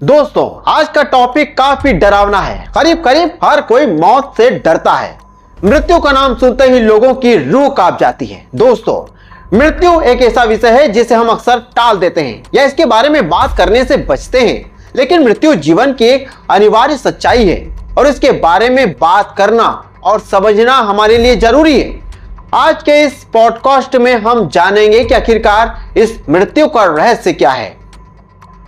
दोस्तों, आज का टॉपिक काफी डरावना है। करीब करीब हर कोई मौत से डरता है। मृत्यु का नाम सुनते ही लोगों की रूह कांप जाती है। दोस्तों, मृत्यु एक ऐसा विषय है जिसे हम अक्सर टाल देते हैं या इसके बारे में बात करने से बचते हैं, लेकिन मृत्यु जीवन की एक अनिवार्य सच्चाई है और इसके बारे में बात करना और समझना हमारे लिए जरूरी है। आज के इस पॉडकास्ट में हम जानेंगे कि आखिरकार इस मृत्यु का रहस्य क्या है।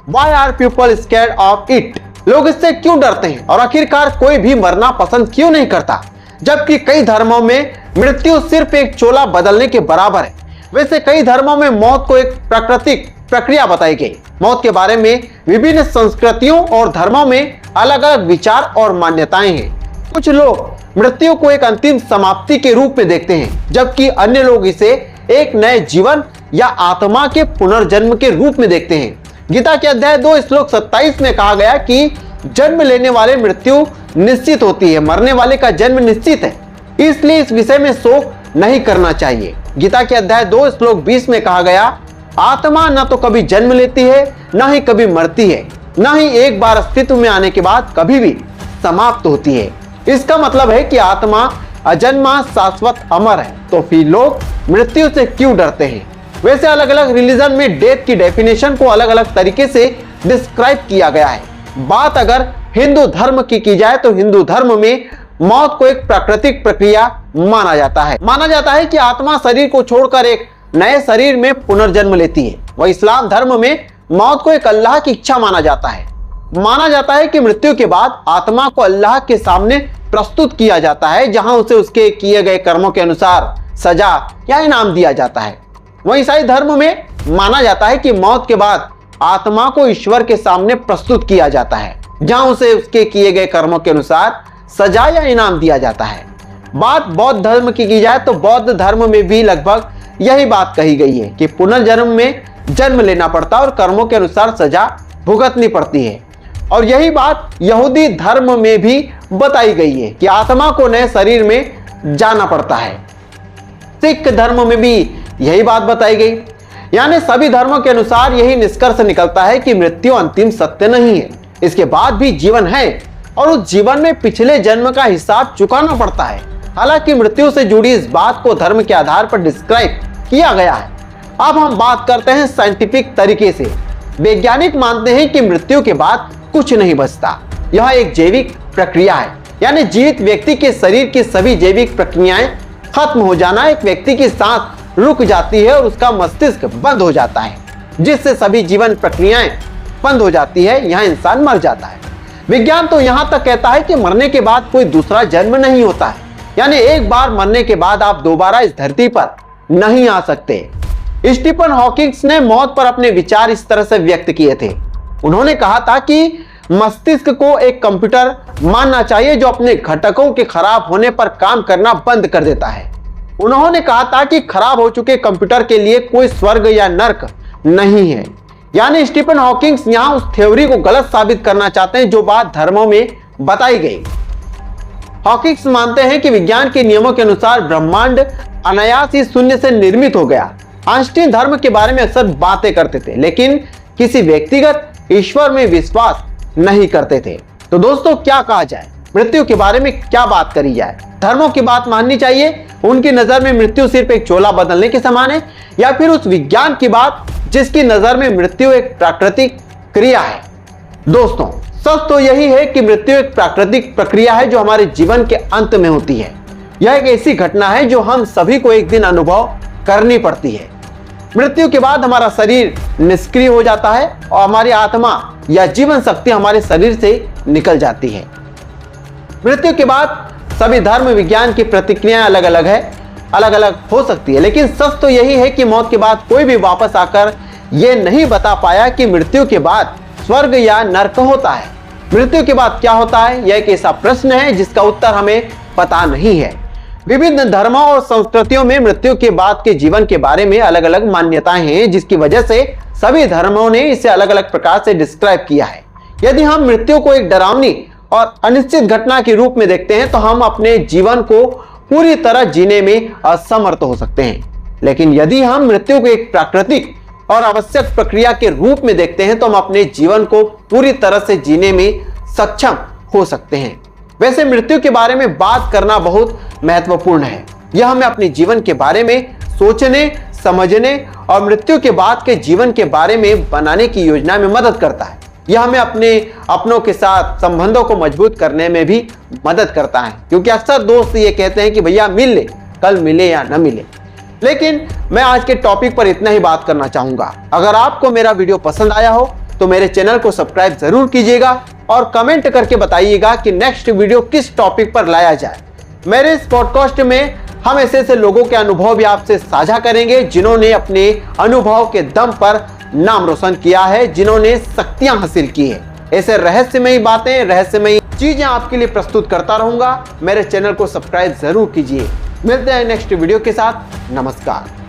Why are people scared of it? लोग इससे क्यों डरते हैं और आखिरकार कोई भी मरना पसंद क्यों नहीं करता, जबकि कई धर्मों में मृत्यु सिर्फ एक चोला बदलने के बराबर है। वैसे कई धर्मों में मौत को एक प्राकृतिक प्रक्रिया बताई गई। मौत के बारे में विभिन्न संस्कृतियों और धर्मों में अलग अलग विचार और मान्यताएं हैं। कुछ लोग मृत्यु को एक अंतिम समाप्ति के रूप में देखते हैं, जबकि अन्य लोग इसे एक नए जीवन या आत्मा के पुनर्जन्म के रूप में देखते हैं। गीता के अध्याय 2 श्लोक 27 में कहा गया कि जन्म लेने वाले मृत्यु निश्चित होती है, मरने वाले का जन्म निश्चित है, इसलिए इस विषय में शोक नहीं करना चाहिए। गीता के अध्याय 2 श्लोक 20 में कहा गया, आत्मा न तो कभी जन्म लेती है, न ही कभी मरती है, न ही एक बार अस्तित्व में आने के बाद कभी भी समाप्त होती है। इसका मतलब है कि आत्मा अजन्मा, शाश्वत, अमर है। तो फिर लोग मृत्यु से क्यों डरते हैं? वैसे अलग अलग रिलीजन में डेथ की डेफिनेशन को अलग अलग तरीके से डिस्क्राइब किया गया है। बात अगर हिंदू धर्म की जाए तो हिंदू धर्म में मौत को एक प्राकृतिक प्रक्रिया माना जाता है। माना जाता है कि आत्मा शरीर को छोड़कर एक नए शरीर में पुनर्जन्म लेती है। वह इस्लाम धर्म में मौत को एक अल्लाह की इच्छा माना जाता है। माना जाता है कि मृत्यु के बाद आत्मा को अल्लाह के सामने प्रस्तुत किया जाता है, जहां उसे उसके किए गए कर्मों के अनुसार सजा या इनाम दिया जाता है। वहीं ईसाई धर्म में माना जाता है कि मौत के बाद आत्मा को ईश्वर के सामने प्रस्तुत किया जाता है, जहां उसे उसके किए गए कर्मों के अनुसार सजा या इनाम दिया जाता है। बात बौद्ध धर्म की जाए तो बौद्ध धर्म में भी लगभग यही बात कही गई है कि पुनर्जन्म में जन्म लेना पड़ता है और कर्मों के अनुसार सजा भुगतनी पड़ती है। और यही बात यहूदी धर्म में भी बताई गई है कि आत्मा को नए शरीर में जाना पड़ता है। सिख धर्म में भी यही बात बताई गई। यानी सभी धर्मों के अनुसार यही निष्कर्ष निकलता है कि मृत्यु अंतिम सत्य नहीं है, इसके बाद भी जीवन है और उस जीवन में पिछले जन्म का हिसाब चुकाना पड़ता है। हालांकि मृत्यु से जुड़ी इस बात को धर्म के आधार पर डिस्क्राइब किया गया है। अब हम बात करते हैं साइंटिफिक तरीके से। वैज्ञानिक मानते हैं कि मृत्यु के बाद कुछ नहीं बचता। यह एक जैविक प्रक्रिया है, यानी जीवित व्यक्ति के शरीर की सभी जैविक प्रक्रियाएं खत्म हो जाना। एक व्यक्ति की सांस रुक जाती है और उसका मस्तिष्क बंद हो जाता है, जिससे सभी जीवन प्रक्रियाएं बंद हो जाती है। यह इंसान मर जाता है। विज्ञान तो यहां तक कहता है कि मरने के बाद कोई दूसरा जन्म नहीं होता है, यानी एक बार मरने के बाद आप दोबारा इस धरती पर नहीं आ सकते। स्टीफन हॉकिंग ने मौत पर अपने विचार इस तरह से व्यक्त किए थे। उन्होंने कहा था कि मस्तिष्क को एक कंप्यूटर मानना चाहिए जो अपने घटकों के खराब होने पर काम करना बंद कर देता है। उन्होंने कहा था कि खराब हो चुके कंप्यूटर के लिए कोई स्वर्ग या नर्क नहीं है। यानी स्टीफन हॉकिंग यहां उस थ्योरी को गलत साबित करना चाहते हैं जो बात धर्मों में बताई गई। हॉकिंग मानते हैं कि विज्ञान के नियमों के अनुसार ब्रह्मांड अनायास ही शून्य से निर्मित हो गया। आइंस्टीन धर्म के बारे में अक्सर बातें करते थे, लेकिन किसी व्यक्तिगत ईश्वर में विश्वास नहीं करते थे। तो दोस्तों, क्या कहा जाए? मृत्यु के बारे में क्या बात करी जाए? धर्मों की बात माननी चाहिए? उनकी नजर में मृत्यु सिर्फ एक चोला बदलने के समान है, या फिर उस विज्ञान की बात जिसकी नजर में मृत्यु एक प्राकृतिक क्रिया है? दोस्तों, सच तो यही है कि मृत्यु एक प्राकृतिक प्रक्रिया है जो हमारे जीवन के अंत में होती है। यह एक ऐसी घटना है जो हम सभी को एक दिन अनुभव करनी पड़ती है। मृत्यु के बाद हमारा शरीर निष्क्रिय हो जाता है और हमारी आत्मा या जीवन शक्ति हमारे शरीर से निकल जाती है। मृत्यु के बाद सभी धर्म विज्ञान की प्रतिक्रियाएं अलग अलग है, अलग अलग हो सकती है, लेकिन सच तो यही है कि मौत के बाद कोई भी वापस आकर यह नहीं बता पाया कि मृत्यु के बाद स्वर्ग या नरक होता है। मृत्यु के बाद क्या होता है, यह एक ऐसा प्रश्न है जिसका उत्तर हमें पता नहीं है। विभिन्न धर्मों और संस्कृतियों में मृत्यु के बाद के जीवन के बारे में अलग अलग मान्यताएं हैं, जिसकी वजह से सभी धर्मों ने इसे अलग अलग प्रकार से डिस्क्राइब किया है। यदि हम मृत्यु को एक डरावनी और अनिश्चित घटना के रूप में देखते हैं तो हम अपने जीवन को पूरी तरह जीने में असमर्थ हो सकते हैं। लेकिन यदि हम मृत्यु को एक प्राकृतिक और आवश्यक प्रक्रिया के रूप में देखते हैं तो हम अपने जीवन को पूरी तरह से जीने में सक्षम हो सकते हैं। वैसे मृत्यु के बारे में बात करना बहुत महत्वपूर्ण है। यह हमें अपने जीवन के बारे में सोचने, समझने और मृत्यु के बाद के जीवन के बारे में बनाने की योजना में मदद करता है। यह हमें अपनों के साथ संबंधों को मजबूत करने में भी मदद करता है, क्योंकि अक्सर दोस्त ये कहते हैं कि भैया मिल ले, कल मिले या न मिले। लेकिन मैं आज के टॉपिक पर इतना ही बात करना चाहूंगा। अगर आपको मेरा वीडियो पसंद आया हो तो मेरे चैनल को सब्सक्राइब जरूर कीजिएगा और कमेंट करके बताइएगा कि नेक्स्ट वीडियो किस टॉपिक पर लाया जाए। मेरे इस पॉडकास्ट में हम ऐसे लोगों के अनुभव भी आपसे साझा करेंगे जिन्होंने अपने अनुभव के दम पर नाम रोशन किया है, जिन्होंने शक्तियां हासिल की है। ऐसे रहस्यमयी बातें, रहस्यमयी चीजें आपके लिए प्रस्तुत करता रहूंगा। मेरे चैनल को सब्सक्राइब जरूर कीजिए। मिलते हैं नेक्स्ट वीडियो के साथ। नमस्कार।